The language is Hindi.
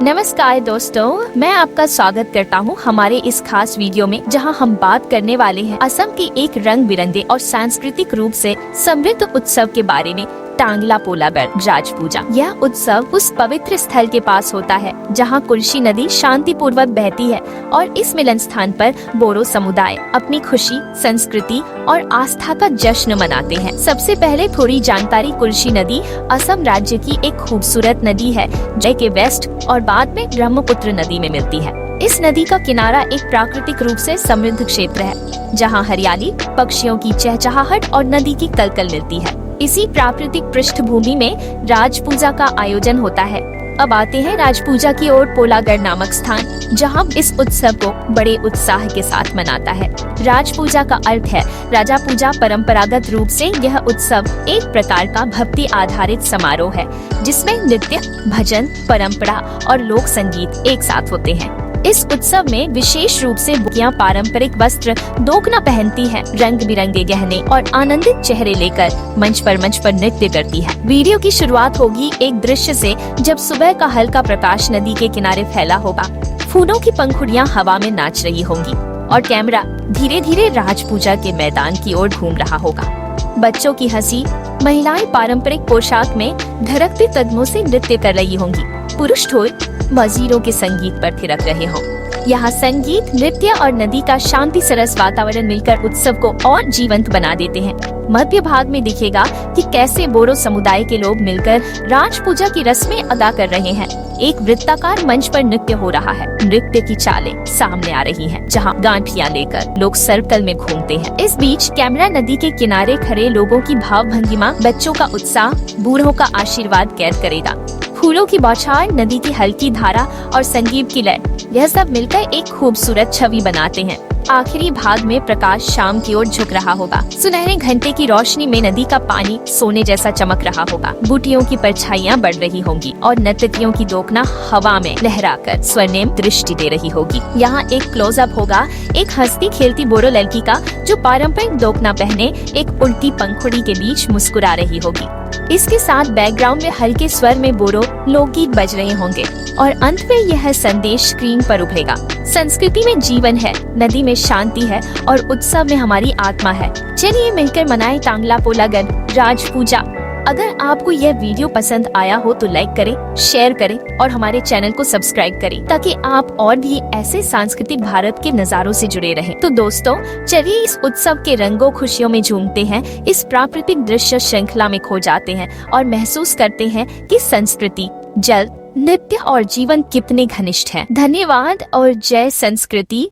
नमस्कार दोस्तों, मैं आपका स्वागत करता हूं हमारे इस खास वीडियो में, जहां हम बात करने वाले हैं असम के एक रंग बिरंगे और सांस्कृतिक रूप से समृद्ध उत्सव के बारे में, टांगला पोलागढ़ राज पूजा। यह उत्सव उस पवित्र स्थल के पास होता है जहां कुल्शी नदी शांति पूर्वक बहती है और इस मिलन स्थान पर बोरो समुदाय अपनी खुशी, संस्कृति और आस्था का जश्न मनाते हैं। सबसे पहले थोड़ी जानकारी। कुल्शी नदी असम राज्य की एक खूबसूरत नदी है जो के वेस्ट और बाद में ब्रह्मपुत्र नदी में मिलती है। इस नदी का किनारा एक प्राकृतिक रूप से समृद्ध क्षेत्र है जहाँ हरियाली, पक्षियों की चहचहाहट और नदी की कलकल मिलती है। इसी प्राकृतिक पृष्ठभूमि में राज पूजा का आयोजन होता है। अब आते हैं राज पूजा की ओर। पोलागढ़ नामक स्थान जहां इस उत्सव को बड़े उत्साह के साथ मनाता है। राज पूजा का अर्थ है राजा पूजा। परंपरागत रूप से यह उत्सव एक प्रकार का भक्ति आधारित समारोह है जिसमें नृत्य, भजन, परंपरा और लोक संगीत एक साथ होते हैं। इस उत्सव में विशेष रूप से बुकियां पारंपरिक वस्त्र दोगना पहनती हैं, रंग बिरंगे गहने और आनंदित चेहरे लेकर मंच पर नृत्य करती है। वीडियो की शुरुआत होगी एक दृश्य से जब सुबह का हल्का प्रकाश नदी के किनारे फैला होगा। फूलों की पंखुड़ियां हवा में नाच रही होंगी और कैमरा धीरे धीरे राज पूजा के मैदान की ओर घूम रहा होगा। बच्चों की हंसी, महिलाएं पारंपरिक पोशाक में धड़कते कदमों से नृत्य कर रही होंगी। पुरुष ढोल मजीरों के संगीत पर थिरक रहे हों। यहाँ संगीत, नृत्य और नदी का शांति सरस वातावरण मिलकर उत्सव को और जीवंत बना देते हैं। मध्य भाग में दिखेगा कि कैसे बोरो समुदाय के लोग मिलकर राज पूजा की रस्में अदा कर रहे हैं। एक वृत्ताकार मंच पर नृत्य हो रहा है। नृत्य की चालें सामने आ रही हैं, जहां गांठियां लेकर लोग सर्कल में घूमते हैं। इस बीच कैमरा नदी के किनारे खड़े लोगों की भाव भंगिमा, बच्चों का उत्साह, बूढ़ों का आशीर्वाद कैद करेगा। फूलों की बौछार, नदी की हल्की धारा और संगीत की लय, यह सब मिलकर एक खूबसूरत छवि बनाते हैं। आखिरी भाग में प्रकाश शाम की ओर झुक रहा होगा। सुनहरे घंटे की रोशनी में नदी का पानी सोने जैसा चमक रहा होगा। बूटियों की परछाइयां बढ़ रही होंगी और नर्तकियों की दोकना हवा में लहराकर स्वर्णिम दृष्टि दे रही होगी। यहाँ एक क्लोजअप होगा एक हंसती खेलती बोरो लड़की का, जो पारंपरिक दोकना पहने एक उड़ती पंखुड़ी के बीच मुस्कुरा रही होगी। इसके साथ बैकग्राउंड में हल्के स्वर में बोरो लोकगीत बज रहे होंगे और अंत में यह संदेश स्क्रीन पर उभरेगा। संस्कृति में जीवन है, नदी में शांति है और उत्सव में हमारी आत्मा है। चलिए मिलकर मनाएं टांगला पोलागढ़ राज पूजा। अगर आपको यह वीडियो पसंद आया हो तो लाइक करें, शेयर करें और हमारे चैनल को सब्सक्राइब करें ताकि आप और भी ऐसे सांस्कृतिक भारत के नज़ारों से जुड़े रहें। तो दोस्तों, चलिए इस उत्सव के रंगों खुशियों में झूमते हैं, इस प्राकृतिक दृश्य श्रृंखला में खो जाते हैं और महसूस करते हैं कि संस्कृति, जल, नृत्य और जीवन कितने घनिष्ठ हैं। धन्यवाद और जय संस्कृति।